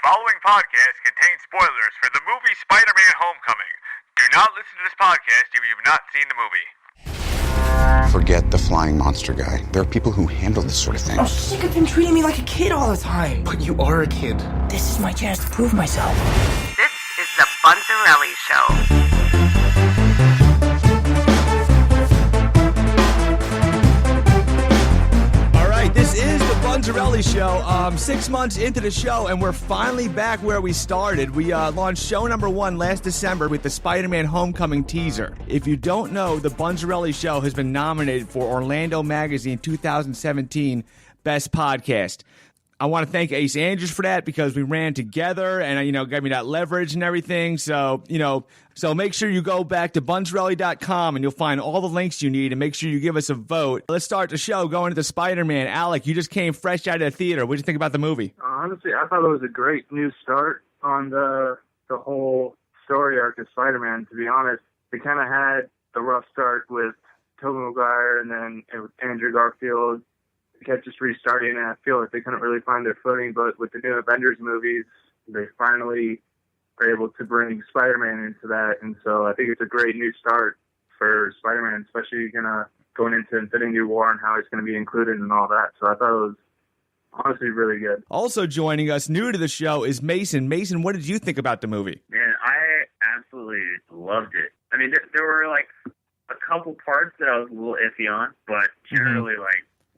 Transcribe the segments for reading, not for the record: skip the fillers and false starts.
following podcast contains spoilers for the movie Spider-Man Homecoming. Do not listen to this podcast if you've not seen the movie. Forget the flying monster guy. There are people who handle this sort of thing. I'm sick of them treating me like a kid all the time. But you are a kid. This is my chance to prove myself. This is the Bunzerelly Show. This is the Bunzerelly Show. 6 months into the show, and we're finally back where we started. We launched show number 1 last December with the Spider-Man Homecoming teaser. If you don't know, the Bunzerelly Show has been nominated for Orlando Magazine 2017 Best Podcast. I want to thank Ace Andrews for that because we ran together and, gave me that leverage and everything. So, so make sure you go back to bunzerelly.com and you'll find all the links you need and make sure you give us a vote. Let's start the show going into Spider-Man. Alec, you just came fresh out of the theater. What did you think about the movie? Honestly, I thought it was a great new start on the whole story arc of Spider-Man, to be honest. They kind of had the rough start with Tobey Maguire and then with Andrew Garfield. They kept just restarting, and I feel like they couldn't really find their footing. But with the new Avengers movies, they finally were able to bring Spider-Man into that. And so I think it's a great new start for Spider-Man, especially going into Infinity War and how he's going to be included and all that. So I thought it was honestly really good. Also joining us, new to the show, is Mason. Mason, what did you think about the movie? Man, I absolutely loved it. I mean, there were like a couple parts that I was a little iffy on, but generally,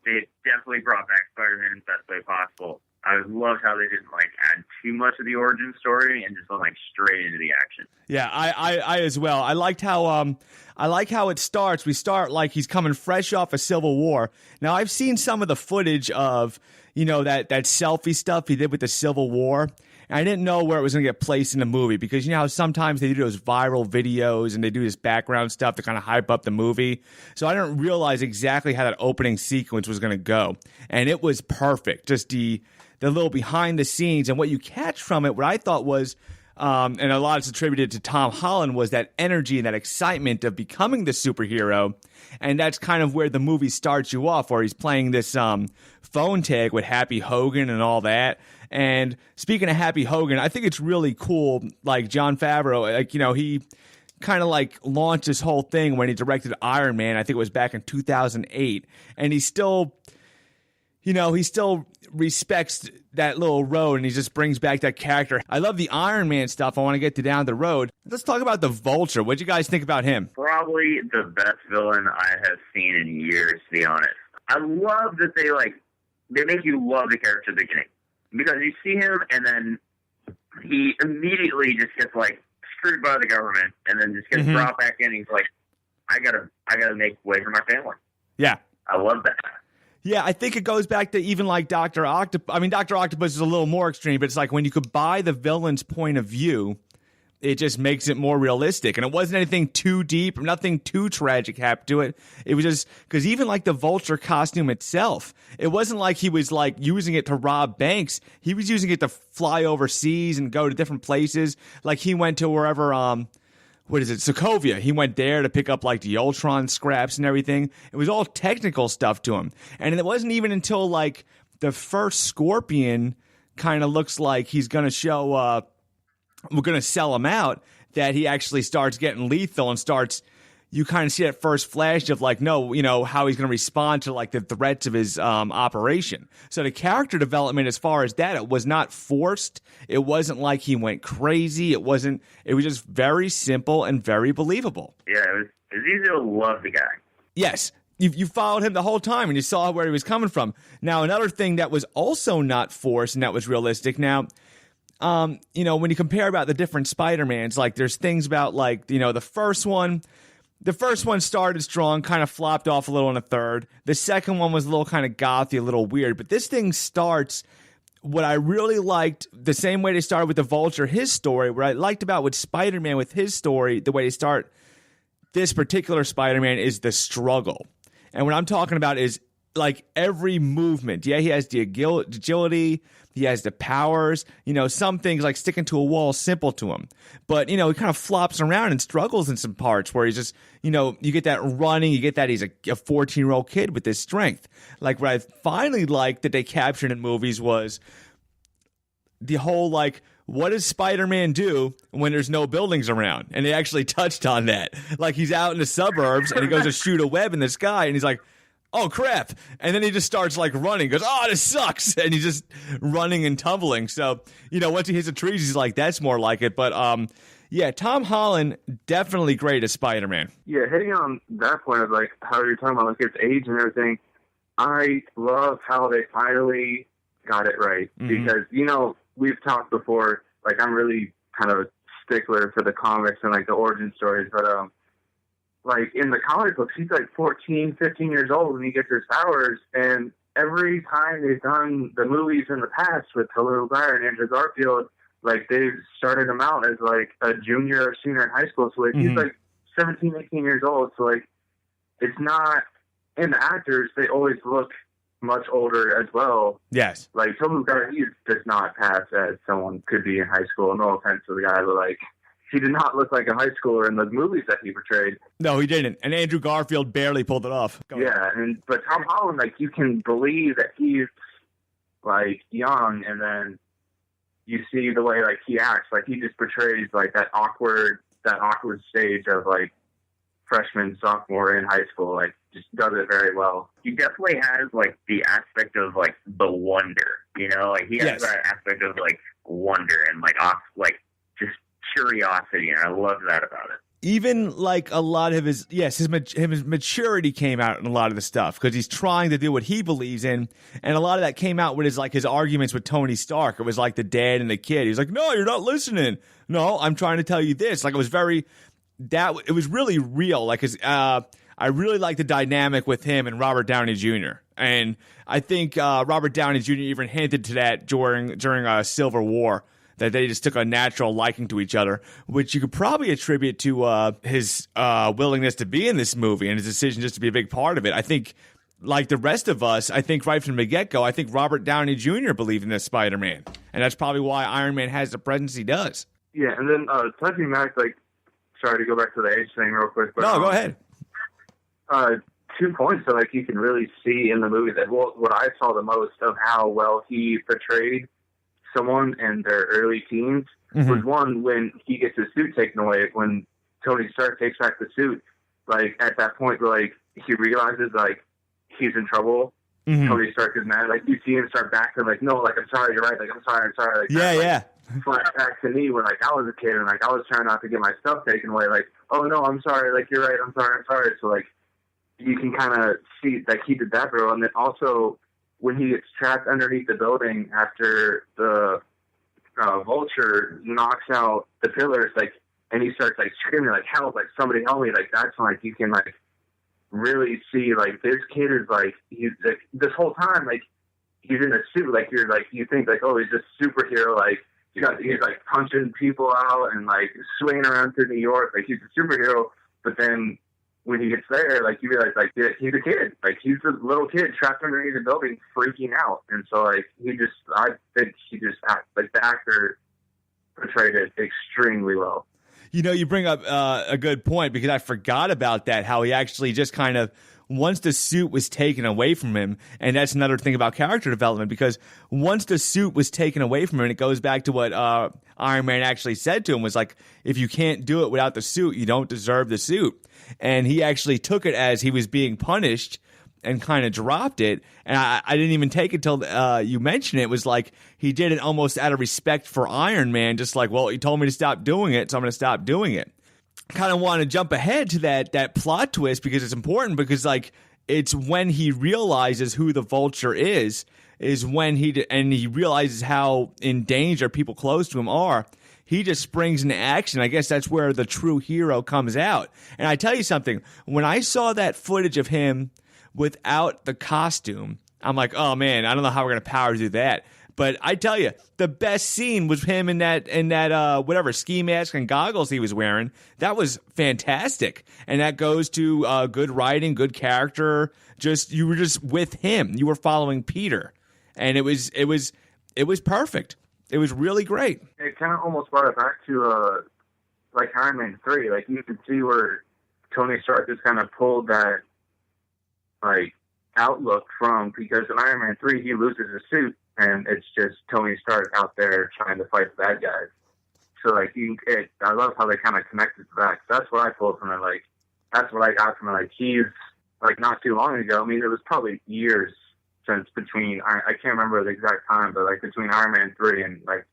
they definitely brought back Spider-Man in the best way possible. I loved how they didn't add too much of the origin story and just went straight into the action. Yeah, I as well. I like how it starts. We start like he's coming fresh off of Civil War. Now I've seen some of the footage of that selfie stuff he did with the Civil War. I didn't know where it was going to get placed in the movie because how sometimes they do those viral videos and they do this background stuff to kind of hype up the movie. So I didn't realize exactly how that opening sequence was going to go. And it was perfect. Just the little behind the scenes and what you catch from it, what I thought was, and a lot is attributed to Tom Holland, was that energy and that excitement of becoming the superhero. And that's kind of where the movie starts you off, where he's playing this phone tag with Happy Hogan and all that. And speaking of Happy Hogan, I think it's really cool, Jon Favreau, he kind of launched this whole thing when he directed Iron Man. I think it was back in 2008. And he still respects that little road, and he just brings back that character. I love the Iron Man stuff. I want to get to down the road. Let's talk about the Vulture. What'd you guys think about him? Probably the best villain I have seen in years, to be honest. I love that they make you love the character at the beginning. Because you see him, and then he immediately just gets, screwed by the government, and then just gets brought back in, and he's like, I gotta make way for my family. Yeah. I love that. Yeah, I think it goes back to even Dr. Octopus. I mean, Dr. Octopus is a little more extreme, but it's when you could buy the villain's point of view, it just makes it more realistic. And it wasn't anything too deep, nothing too tragic happened to it. It was just, because even the Vulture costume itself, it wasn't like he was using it to rob banks. He was using it to fly overseas and go to different places. He went to wherever, Sokovia. He went there to pick up the Ultron scraps and everything. It was all technical stuff to him. And it wasn't even until the first Scorpion kind of looks like he's going to show, we're going to sell him out, that he actually starts getting lethal and you kind of see that first flash of how he's going to respond to the threats of his operation. So the character development, as far as that, it was not forced. It wasn't like he went crazy. It was just very simple and very believable. Yeah, it was easy to love the guy. Yes. You followed him the whole time and you saw where he was coming from. Now, another thing that was also not forced and that was realistic. Now, when you compare about the different Spider-Mans, there's things about the first one started strong, kind of flopped off a little in the third. The second one was a little kind of gothy, a little weird. But this thing starts, what I really liked, the same way they started with the Vulture, his story, what I liked about with Spider-Man with his story, the way they start this particular Spider-Man is the struggle. And what I'm talking about is every movement. Yeah, he has the agility. He has the powers. Some things like sticking to a wall is simple to him. But, he kind of flops around and struggles in some parts where he's just, you get that running. You get that he's a 14-year-old kid with this strength. What I finally liked that they captured in movies was the whole, like, what does Spider-Man do when there's no buildings around? And they actually touched on that. Like, he's out in the suburbs, and he goes to shoot a web in the sky, and he's like, oh, crap. And then he just starts, like, running. Goes, oh, this sucks. And he's just running and tumbling. So, once he hits the trees, he's like, that's more like it. But, yeah, Tom Holland, definitely great as Spider-Man. Yeah, hitting on that point of, like, how you're talking about, like, his age and everything, I love how they finally got it right. Mm-hmm. Because, we've talked before, like, I'm really kind of a stickler for the comics and, like, the origin stories, but, like, in the comic books, he's, like, 14, 15 years old when he gets his powers, and every time they've done the movies in the past with Tobey Maguire and Andrew Garfield, like, they've started him out as, like, a junior or senior in high school, so, like, he's, like, 17, 18 years old, so, like, it's not, and the actors, they always look much older as well. Yes. Like, Tobey Maguire, he does not pass as someone could be in high school. No offense to the guy, but, like, he did not look like a high schooler in the movies that he portrayed. No, he didn't. And Andrew Garfield barely pulled it off. But Tom Holland, like, you can believe that he's, like, young, and then you see the way, like, he acts. Like, he just portrays, like, that awkward stage of, like, freshman, sophomore in high school. Like, just does it very well. He definitely has, like, the aspect of, like, the wonder, Like, he has that aspect of, like, wonder and, like, just curiosity, and I love that about it. Even, like, a lot of his maturity came out in a lot of the stuff, because he's trying to do what he believes in, and a lot of that came out with his arguments with Tony Stark. It was like the dad and the kid. He's like, no, you're not listening. No, I'm trying to tell you this. Like, it was really real. Like, I really like the dynamic with him and Robert Downey Jr. And I think Robert Downey Jr. even hinted to that during Civil War, that they just took a natural liking to each other, which you could probably attribute to his willingness to be in this movie and his decision just to be a big part of it. I think, like the rest of us, I think right from the get-go, I think Robert Downey Jr. believed in this Spider-Man. And that's probably why Iron Man has the presence he does. Yeah, and then touching back, like, sorry to go back to the age thing real quick. But, no, go ahead. 2 points that, like, you can really see in the movie that, well, what I saw the most of how well he portrayed someone in their early teens was one, when he gets his suit taken away, when Tony Stark takes back the suit, like, at that point where, like, he realizes, like, he's in trouble. Tony Stark is mad. Like, you see him start back to, like, no, like, I'm sorry, you're right. Like, I'm sorry. Like, yeah. Flashback to me when, like, I was a kid and, like, I was trying not to get my stuff taken away. Like, oh, no, I'm sorry. Like, you're right. I'm sorry. So, like, you can kind of see, like, he did that real. And then also, when he gets trapped underneath the building after the Vulture knocks out the pillars, like, and he starts, like, screaming, like, help, like, somebody help me. Like, that's when, like, you can, like, really see, like, this kid is, like, he's, like, this whole time, like, he's in a suit. Like, you're, like, you think, like, oh, he's a superhero. Like, he's, like, punching people out and, like, swinging around through New York. Like, he's a superhero. But then when he gets there, like, you realize, like, he's a kid. Like, he's a little kid trapped underneath the building freaking out. And so, like, I think like, the actor portrayed it extremely well. You bring up a good point, because I forgot about that, how he actually just kind of, once the suit was taken away from him, and that's another thing about character development, because once the suit was taken away from him, and it goes back to what Iron Man actually said to him, was like, if you can't do it without the suit, you don't deserve the suit. And he actually took it as he was being punished and kind of dropped it. And I didn't even take it till you mentioned it. It was like he did it almost out of respect for Iron Man, just like, well, he told me to stop doing it, so I'm going to stop doing it. Kind of want to jump ahead to that plot twist, because it's important, because, like, it's when he realizes who the Vulture is when he realizes how in danger people close to him are. He just springs into action. I guess that's where the true hero comes out. And I tell you something, when I saw that footage of him without the costume, I'm like, oh man, I don't know how we're going to power through that. But I tell you, the best scene was him in that whatever ski mask and goggles he was wearing. That was fantastic. And that goes to good writing, good character. You were just with him. You were following Peter. And it was perfect. It was really great. It kind of almost brought it back to, like, Iron Man 3. Like, you could see where Tony Stark just kind of pulled that, like, outlook from, because in Iron Man 3, he loses his suit, and it's just Tony Stark out there trying to fight the bad guys. So like I love how they kind of connected to that. 'Cause that's what I pulled from it. Like that's what I got from it. Like he's like not too long ago. I mean, it was probably years since between I can't remember the exact time, but like between Iron Man 3 and like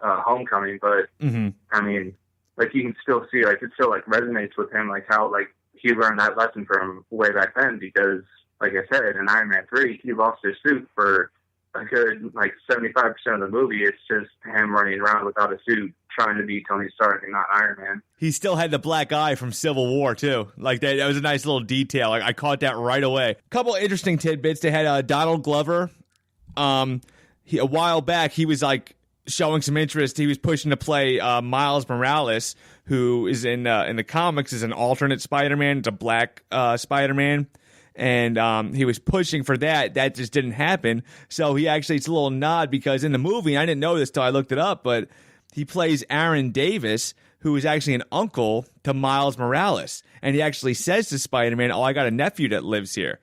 Homecoming. But I mean, like you can still see like it still like resonates with him, like how like he learned that lesson from way back then, because like I said, in Iron Man 3 he lost his suit for a good like 75% of the movie. It's just him running around without a suit trying to be Tony Stark and not Iron Man. He still had the black eye from Civil War too. Like that was a nice little detail. Like I caught that right away. A couple interesting tidbits. They had Donald Glover. A while back he was like showing some interest. He was pushing to play Miles Morales, who is in the comics is an alternate Spider-Man. It's a black Spider-Man. And he was pushing for that. That just didn't happen. So it's a little nod, because in the movie, I didn't know this till I looked it up, but he plays Aaron Davis, who is actually an uncle to Miles Morales. And he actually says to Spider-Man, I got a nephew that lives here.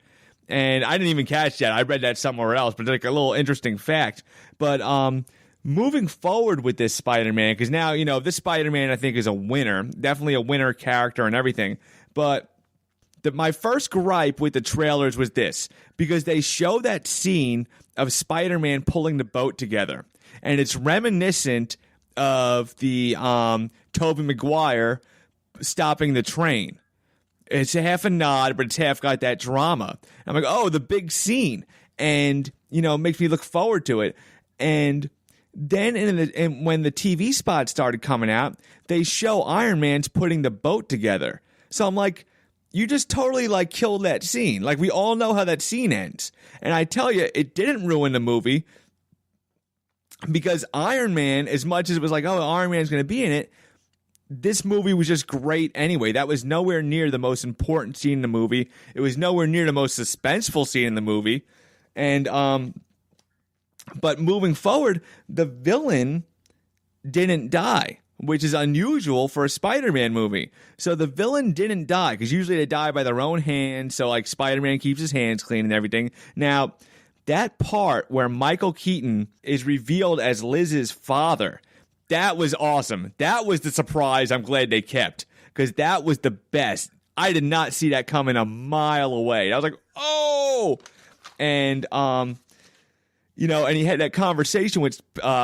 And I didn't even catch that. I read that somewhere else, but it's like a little interesting fact. But moving forward with this Spider-Man, because now, this Spider-Man, I think, is a winner. Definitely a winner character and everything. But my first gripe with the trailers was this, because they show that scene of Spider-Man pulling the boat together, and it's reminiscent of the Tobey Maguire stopping the train. It's half a nod, but it's half got that drama. I'm like, oh, the big scene, and it makes me look forward to it. And then when the TV spot started coming out, they show Iron Man's putting the boat together. So I'm like, you just totally like killed that scene. Like we all know how that scene ends. And I tell you, it didn't ruin the movie, because Iron Man, as much as it was like, oh, Iron Man's going to be in it, this movie was just great anyway. That was nowhere near the most important scene in the movie. It was nowhere near the most suspenseful scene in the movie. And but moving forward, the villain didn't die, which is unusual for a Spider-Man movie. So the villain didn't die, because usually they die by their own hands. So like Spider-Man keeps his hands clean and everything. Now, that part where Michael Keaton is revealed as Liz's father, that was awesome. That was the surprise I'm glad they kept, because that was the best. I did not see that coming a mile away. I was like, oh! And, and he had that conversation with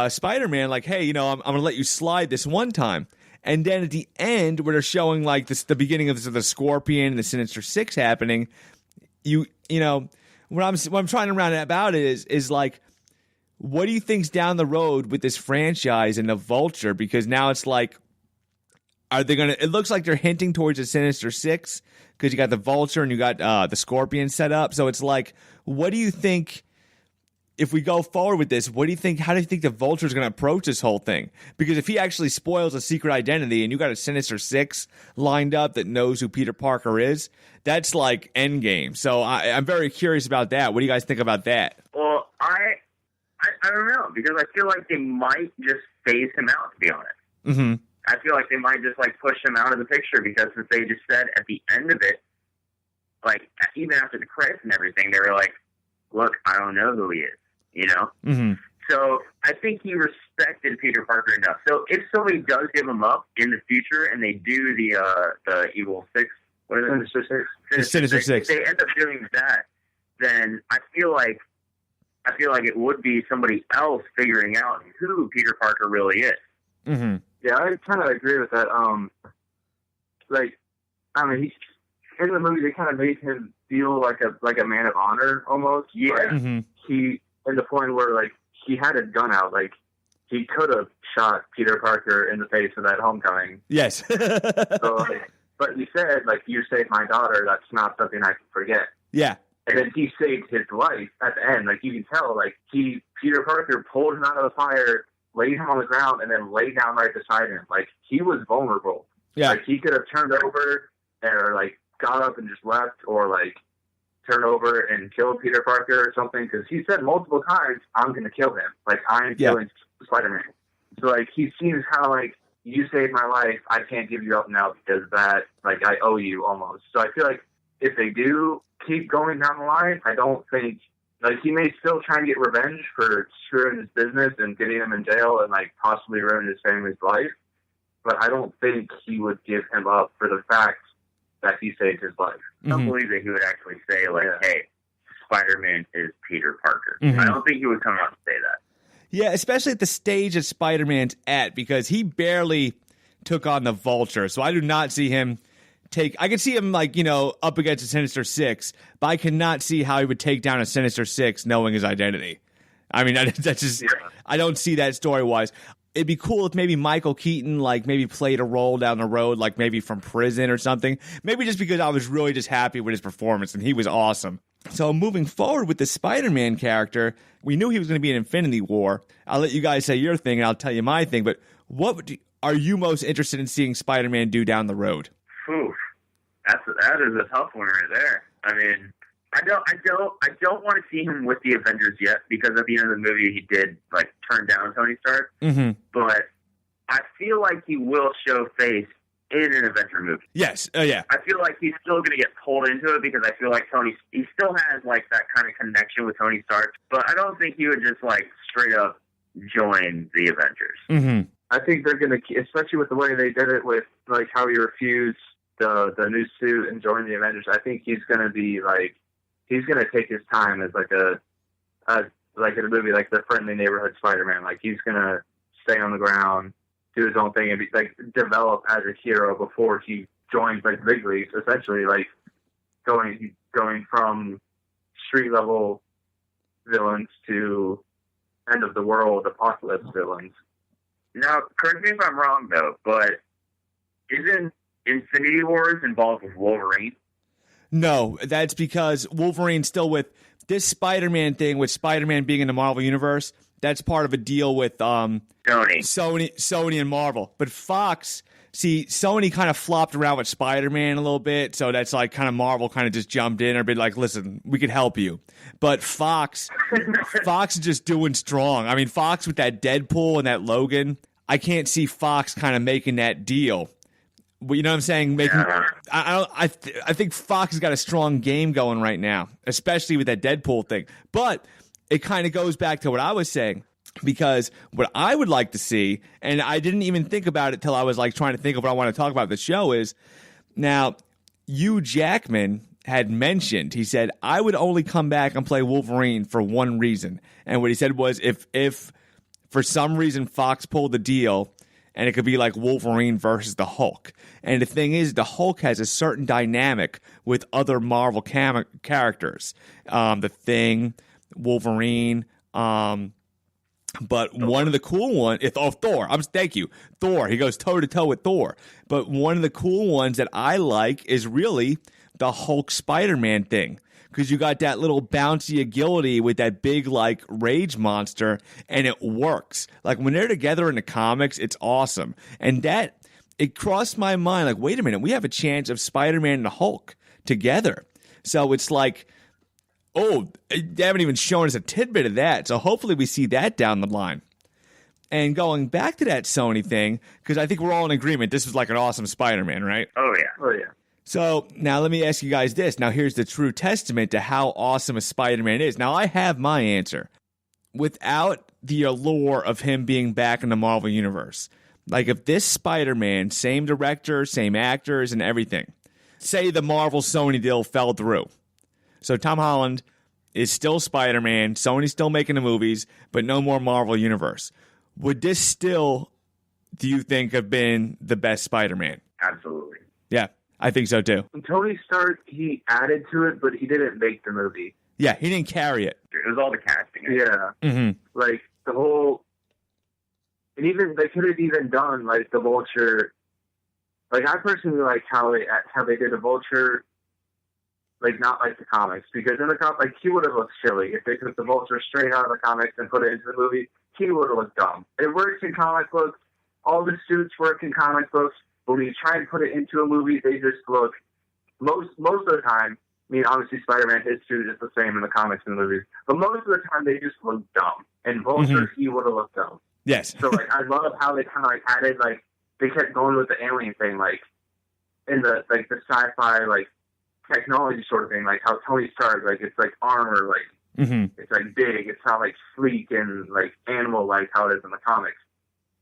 Spider-Man, like, hey, I'm going to let you slide this one time. And then at the end, where they're showing like the beginning of the Scorpion and the Sinister Six happening, what I'm trying to round about it is like, what do you think's down the road with this franchise and the Vulture? Because now it's like, are they gonna? It looks like they're hinting towards the Sinister Six, because you got the Vulture and you got the Scorpion set up. So it's like, what do you think? If we go forward with this, what do you think? How do you think the Vulture's going to approach this whole thing? Because if he actually spoils a secret identity and you got a Sinister Six lined up that knows who Peter Parker is, that's like endgame. So I'm very curious about that. What do you guys think about that? Well, I don't know, because I feel like they might just phase him out, to be honest. Mm-hmm. I feel like they might just like push him out of the picture, because as they just said at the end of it, like even after the credits and everything, they were like, look, I don't know who he is. Mm-hmm. So I think he respected Peter Parker enough. So if somebody does give him up in the future and they do the Evil Six, what is it? Sinister Six. If they end up doing that, then I feel like it would be somebody else figuring out who Peter Parker really is. Mm-hmm. Yeah, I kind of agree with that. In the movie, they kind of made him feel like a man of honor almost. Yeah. Like, Mm-hmm. He, in the point where like he had a gun out, like he could have shot Peter Parker in the face of that Homecoming. Yes. So, but he said, like, you saved my daughter. That's not something I can forget. Yeah. And then he saved his life at the end. Like you can tell, like Peter Parker pulled him out of the fire, laid him on the ground, and then laid down right beside him. Like he was vulnerable. Yeah. Like he could have turned over or like got up and just left, or like turn over and kill Peter Parker or something, because he said multiple times, I'm going to kill him. Like, I'm killing Spider-Man. So, like, he seems kind of like, you saved my life, I can't give you up now because that, like, I owe you almost. So I feel like if they do keep going down the line, I don't think like, he may still try and get revenge for screwing his business and getting him in jail and, like, possibly ruining his family's life. But I don't think he would give him up for the fact that he saved his life. I don't believe that he would actually say, like, hey, Spider-Man is Peter Parker. I don't think he would come out and say that. Yeah, especially at the stage that Spider-Man's at, because he barely took on the Vulture. So I do not see him I could see him, like, up against a Sinister Six, but I cannot see how he would take down a Sinister Six knowing his identity. I mean, that's just, I don't see that story-wise. It'd be cool if maybe Michael Keaton, like, maybe played a role down the road, like maybe from prison or something. Maybe just because I was really just happy with his performance, and he was awesome. So moving forward with the Spider-Man character, we knew he was going to be in Infinity War. I'll let you guys say your thing, and I'll tell you my thing. But are you most interested in seeing Spider-Man do down the road? Oof, that is a tough one right there. I mean, I don't want to see him with the Avengers yet, because at the end of the movie he did, like, turn down Tony Stark. But I feel like he will show face in an Avenger movie. Yes. Yeah. I feel like he's still going to get pulled into it, because I feel like he still has, like, that kind of connection with Tony Stark. But I don't think he would just, like, straight up join the Avengers. I think they're going to, especially with the way they did it with, like, how he refused the new suit and joined the Avengers. I think he's going to be, like, he's going to take his time as, like, like in a movie like The Friendly Neighborhood Spider-Man. Like, he's going to stay on the ground, do his own thing, and be, like, develop as a hero before he joins, like, big leagues. Essentially, like, going from street level villains to end of the world apocalypse villains. Now, correct me if I'm wrong, though, but isn't Infinity Wars involved with Wolverine? No, that's because Wolverine's still with this Spider-Man thing, with Spider-Man being in the Marvel Universe. That's part of a deal with Sony and Marvel. But Fox, see, Sony kind of flopped around with Spider-Man a little bit, so that's like kind of Marvel kind of just jumped in or been like, listen, we could help you. But Fox is just doing strong. I mean, Fox with that Deadpool and that Logan, I can't see Fox kind of making that deal. You know what I'm saying? I think Fox has got a strong game going right now, especially with that Deadpool thing. But it kind of goes back to what I was saying, because what I would like to see, and I didn't even think about it till I was like trying to think of what I want to talk about the show, is now Hugh Jackman had mentioned, he said, I would only come back and play Wolverine for one reason. And what he said was, if for some reason Fox pulled the deal, and it could be like Wolverine versus the Hulk. And the thing is, the Hulk has a certain dynamic with other Marvel characters. The Thing, Wolverine, but one of the cool ones, Thor. Thank you, Thor. He goes toe to toe with Thor. But one of the cool ones that I like is really the Hulk Spider-Man thing, because you got that little bouncy agility with that big, like, rage monster, and it works. Like, when they're together in the comics, it's awesome. And it crossed my mind, like, wait a minute, we have a chance of Spider-Man and the Hulk together. So it's like, oh, they haven't even shown us a tidbit of that. So hopefully we see that down the line. And going back to that Sony thing, because I think we're all in agreement, this was like an awesome Spider-Man, right? Oh, yeah. So now let me ask you guys this. Now here's the true testament to how awesome a Spider-Man is. Now I have my answer. Without the allure of him being back in the Marvel Universe, like if this Spider-Man, same director, same actors and everything, say the Marvel-Sony deal fell through. So Tom Holland is still Spider-Man, Sony's still making the movies, but no more Marvel Universe. Would this still, do you think, have been the best Spider-Man? Absolutely. Yeah. I think so, too. Tony Stark, he added to it, but he didn't make the movie. Yeah, he didn't carry it. It was all the casting. Yeah. Mm-hmm. Like, the whole... And even, they could have even done, like, the Vulture... Like, I personally like how they did the Vulture, like, not like the comics. Because in the comics, like, he would have looked silly. If they took the Vulture straight out of the comics and put it into the movie, he would have looked dumb. It works in comic books. All the suits work in comic books. But when you try and put it into a movie, they just look, most of the time, I mean, obviously Spider-Man, his suit is the same in the comics and the movies, but most of the time they just look dumb. And Vulture, he would have looked dumb. Yes. So, like, I love how they kind of, like, added, like, they kept going with the alien thing, like, in the, like, the sci-fi, like, technology sort of thing, like how Tony Stark, like, it's, like, armor, like, It's like big. It's not like sleek and like animal-like how it is in the comics.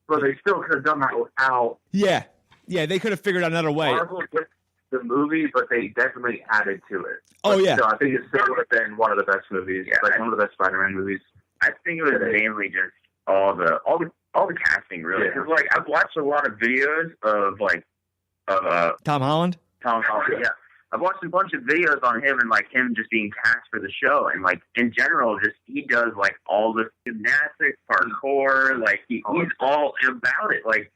But they still could have done that without. Yeah, they could have figured out another way. Marvel did the movie, but they definitely added to it. Oh, but yeah. still, I think it still would have been one of the best movies. Yeah, like one of the best Spider-Man movies. I think it was mainly just all the casting, really. Yeah. Because like I've watched a lot of videos of Tom Holland? Tom Holland. Yeah, I've watched a bunch of videos on him and like him just being cast for the show, and like in general, just he does like all the gymnastics, parkour, like he's all about it. Like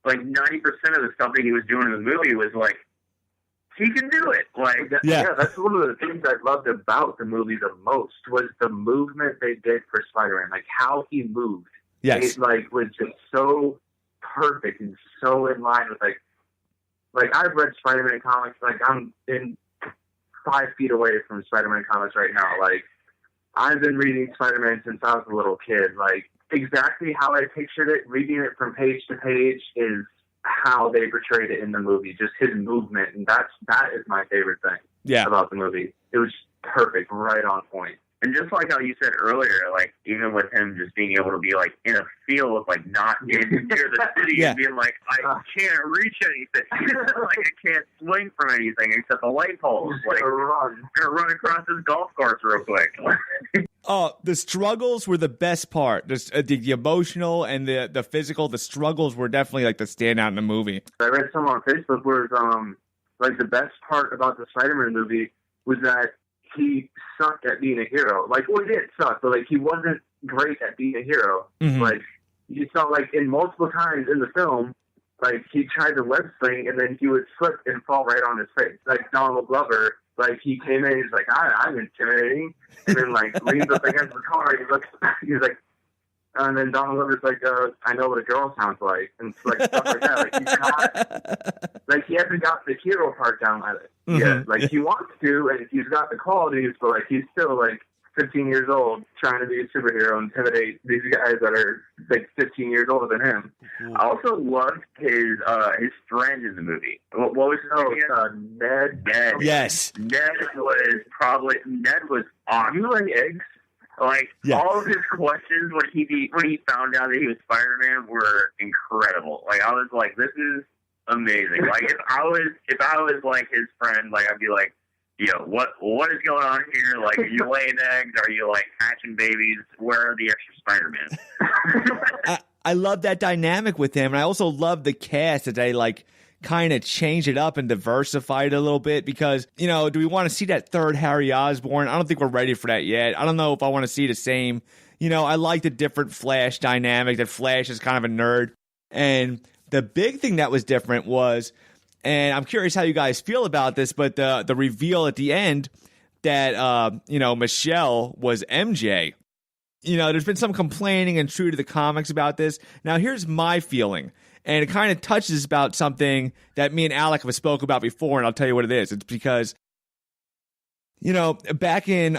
90% of the stuff that he was doing in the movie was like he can do it. Like that's one of the things I loved about the movie the most was the movement they did for Spider-Man, like how he moved. Yes. It like was just so perfect and so in line with like I've read Spider-Man comics. Like I'm in 5 feet away from Spider-Man comics right now. Like I've been reading Spider-Man since I was a little kid. Like exactly how I pictured it, reading it from page to page is how they portrayed it in the movie. Just his movement, and that is my favorite thing about the movie. It was perfect, right on point. And just like how you said earlier, like even with him just being able to be like in a field, like not in near the city and being like, I can't reach anything, like I can't swing from anything except the light poles. Like gonna run across this golf course real quick. The struggles were the best part. Just the emotional and the physical. The struggles were definitely like the standout in the movie. I read some on Facebook where like the best part about the Spider-Man movie was that he sucked at being a hero. Like, well, he did suck, but like he wasn't great at being a hero. Mm-hmm. Like you saw, like in multiple times in the film, like he tried to web sling and then he would slip and fall right on his face. Like Donald Glover, like he came in, he's like, I'm intimidating, and then like leans up against the car. He's like, and then Donald Glover's like, I know what a girl sounds like, and like stuff like that. Like he's not, like he hasn't got the hero part down at it yet. Like he wants to, and he's got the qualities, but like he's still like 15 years old trying to be a superhero and intimidate these guys that are like 15 years older than him. I also loved his friend in the movie. What was his name? Ned. Yes. Ned was awesome. You like eggs? Like all of his questions when he found out that he was Spider-Man were incredible. Like I was like, this is amazing. Like if I was like his friend, like I'd be like, yo, what is going on here? Like, are you laying eggs? Are you like hatching babies? Where are the extra Spider-Man? I love that dynamic with him, and I also love the cast that they like kind of change it up and diversify it a little bit because, you know, do we want to see that third Harry Osborn? I don't think we're ready for that yet. I don't know if I want to see the same. You know, I like the different Flash dynamic, that Flash is kind of a nerd. And the big thing that was different was, and I'm curious how you guys feel about this, but the reveal at the end that, you know, Michelle was MJ. You know, there's been some complaining and true to the comics about this. Now, here's my feeling. And it kind of touches about something that me and Alec have spoke about before, and I'll tell you what it is. It's because, you know, back in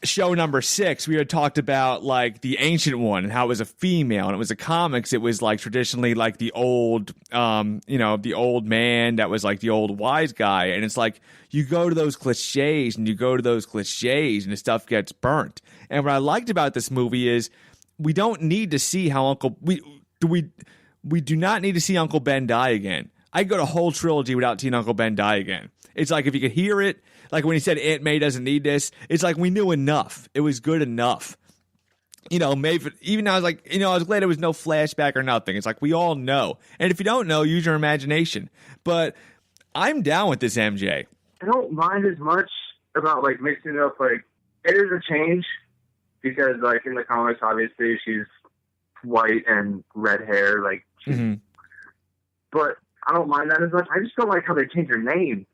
show number 6, we had talked about, like, the Ancient One and how it was a female, and it was a comics. It was, like, traditionally, like, the old, you know, the old man that was, like, the old wise guy. And it's like, you go to those cliches, and you go to those cliches, and the stuff gets burnt. And what I liked about this movie is we don't need to see how we do not need to see Uncle Ben die again. I could go to a whole trilogy without seeing Uncle Ben die again. It's like if you could hear it, like when he said Aunt May doesn't need this, it's like we knew enough. It was good enough. You know, maybe even I was like, you know, I was glad there was no flashback or nothing. It's like we all know. And if you don't know, use your imagination. But I'm down with this MJ. I don't mind as much about like mixing it up. Like it is a change because like in the comics, obviously she's white and red hair, like but I don't mind that as much. I just don't like how they changed her name.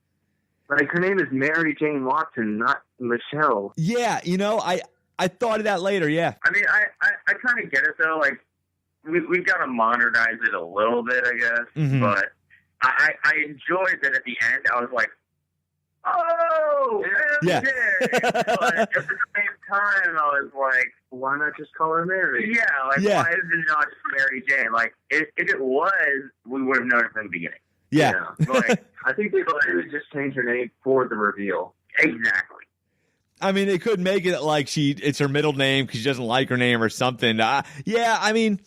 Like her name is Mary Jane Watson, not Michelle. Yeah, you know, I thought of that later. Yeah, I mean, I kind of get it though. Like we've got to modernize it a little bit, I guess. But I enjoyed that at the end. I was like, oh, yeah. But at the same time, I was like, why not just call her Mary? Yeah, like why is it not just Mary Jane? Like if it was, we would have known it from the beginning. Yeah. Like I think they just changed her name for the reveal. Exactly. I mean, they could make it like it's her middle name because she doesn't like her name or something. Yeah, I mean,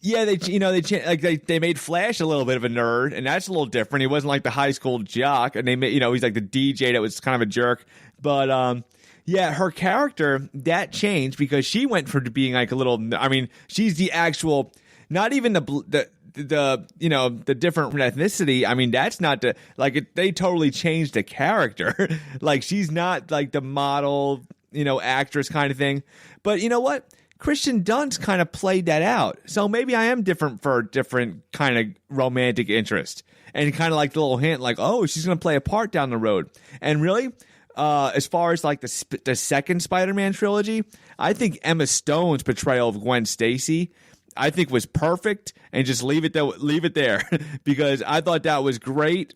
yeah, they made Flash a little bit of a nerd, and that's a little different. He wasn't like the high school jock, and they made, he's like the DJ that was kind of a jerk. But yeah, her character that changed because she went from being like a little. I mean, she's the actual, not even the different ethnicity. I mean, that's not they totally changed the character. Like, she's not like the model, actress kind of thing. But you know what? Kristen Dunst kind of played that out. So maybe I am different for a different kind of romantic interest. And kind of like the little hint, like, oh, she's going to play a part down the road. And really, as far as like the second Spider-Man trilogy, I think Emma Stone's portrayal of Gwen Stacy, I think, was perfect, and just leave it there because I thought that was great.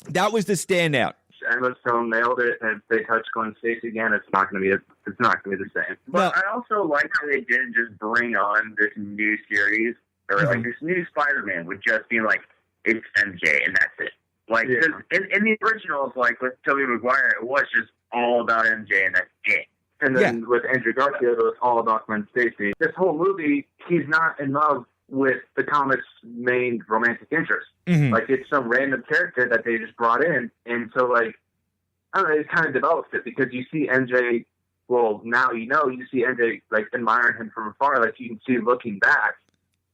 That was the standout. Emma Stone nailed it, and if they touch Gwen Stacy again, it's not going to be the same. But I also like how they didn't just bring on this new series or like this new Spider-Man with just being like, it's MJ and that's it. Like, in the originals, like with Tobey Maguire, it was just all about MJ and that's it. And then with Andrew Garfield, it was all about Gwen Stacy. This whole movie, he's not in love with the comic's main romantic interest. Mm-hmm. Like, it's some random character that they just brought in. And so, like, I don't know, it kind of develops it because you see MJ, well, now you see MJ, like, admiring him from afar. Like, you can see looking back,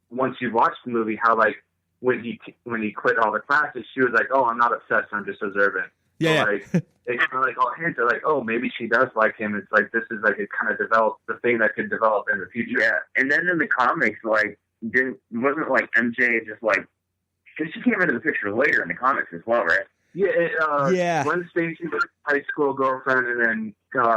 once you watch the movie, how, like, when he quit all the classes, she was like, oh, I'm not obsessed, I'm just observant. Yeah. So, like, it kind of like all hints are like, oh, maybe she does like him. It's like, this is like, it kind of developed the thing that could develop in the future. Yeah. And then in the comics, like, wasn't like MJ just like, because she came into the picture later in the comics as well, right? Yeah. Gwen Stacy was high school girlfriend, and then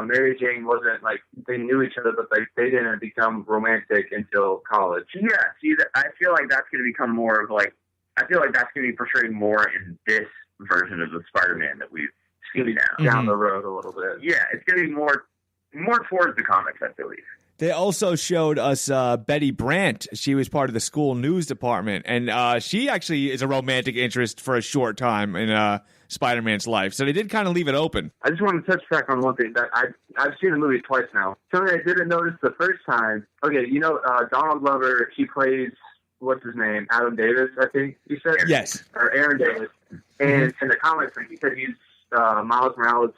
Mary Jane wasn't, like, they knew each other, but like they didn't become romantic until college. Yeah. See, I feel like that's going to become more of like, I feel like that's going to be portrayed more in this version of the Spider-Man that we've seen now. Down the road a little bit. Yeah, it's going to be more towards the comics, I believe. They also showed us Betty Brant. She was part of the school news department, and she actually is a romantic interest for a short time in Spider-Man's life. So they did kind of leave it open. I just want to touch back on one thing that I've seen the movie twice now. Something I didn't notice the first time. Okay, Donald Glover, he plays, what's his name? Adam Davis, I think you said? Yes. Or Aaron Davis. And in the comics, he said he's Miles Morales'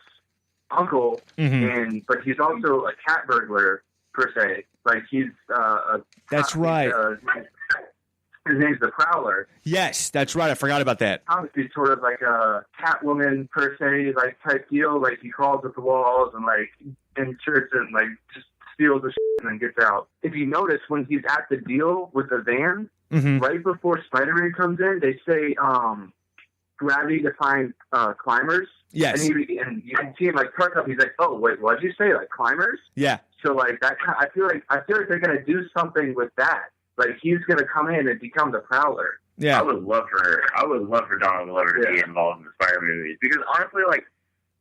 uncle, but he's also a cat burglar, per se. Like, he's that's right. His name's the Prowler. Yes, that's right. I forgot about that. He's sort of like a Catwoman, per se, like, type deal. Like, he crawls up the walls and, like, inserts and, like, just steals the shit and then gets out. If you notice, when he's at the deal with the van, right before Spider-Man comes in, they say, gravity defines climbers. Yes. And you can see him, like, perk up. He's like, oh, wait, what'd you say? Like, climbers? Yeah. So, like, that, I feel like they're going to do something with that. Like, he's going to come in and become the Prowler. Yeah. I would love for Donald Glover to be involved in the Spider-Man movies. Because, honestly, like,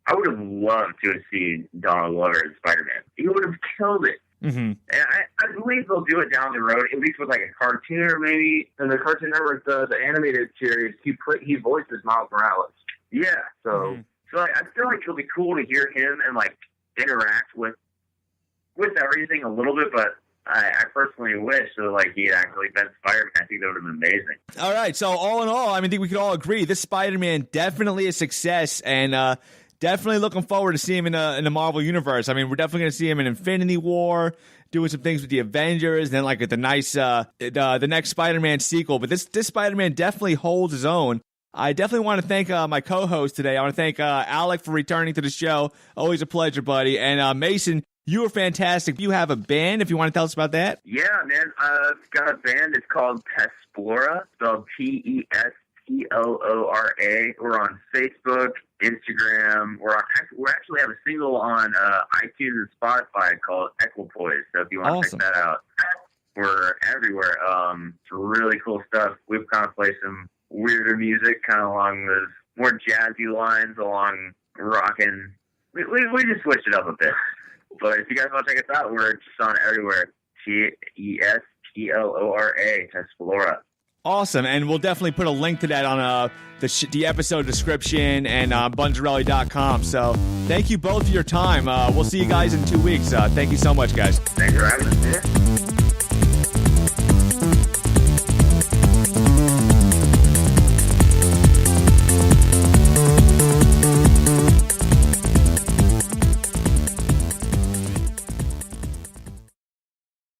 I would have loved to have seen Donald Glover as Spider-Man. He would have killed it. And I believe they'll do it down the road, at least with, like, a cartoon or maybe. In the Cartoon Network, the animated series, he voices Miles Morales. Yeah. So, So like, I feel like it'll be cool to hear him and, like, interact with everything a little bit, but I personally wish that, like, he had actually been Spider-Man. I think that would have been amazing. All right, so all in all, I think we could all agree this Spider-Man definitely a success, and definitely looking forward to seeing him in the Marvel Universe. I mean, we're definitely going to see him in Infinity War, doing some things with the Avengers, and then, like, at the next Spider-Man sequel. But this Spider-Man definitely holds his own. I definitely want to thank my co-host today. I want to thank Alec for returning to the show. Always a pleasure, buddy. And Mason, you were fantastic. You have a band, if you want to tell us about that. Yeah, man. I've got a band. It's called Tesplora, spelled Tesplora. We're on Facebook, Instagram. We actually have a single on iTunes and Spotify called Equipoise. So if you want to check that out, we're everywhere. It's really cool stuff. We've kind of played some weirder music, kind of along those more jazzy lines, along rocking. We just switched it up a bit. But if you guys want to check us out, we're just on everywhere. Tesplora. Tesplora. Awesome, and we'll definitely put a link to that on the episode description and Bunzerelly.com. So thank you both for your time. We'll see you guys in 2 weeks. Thank you so much, guys. Thanks for having us. Yeah.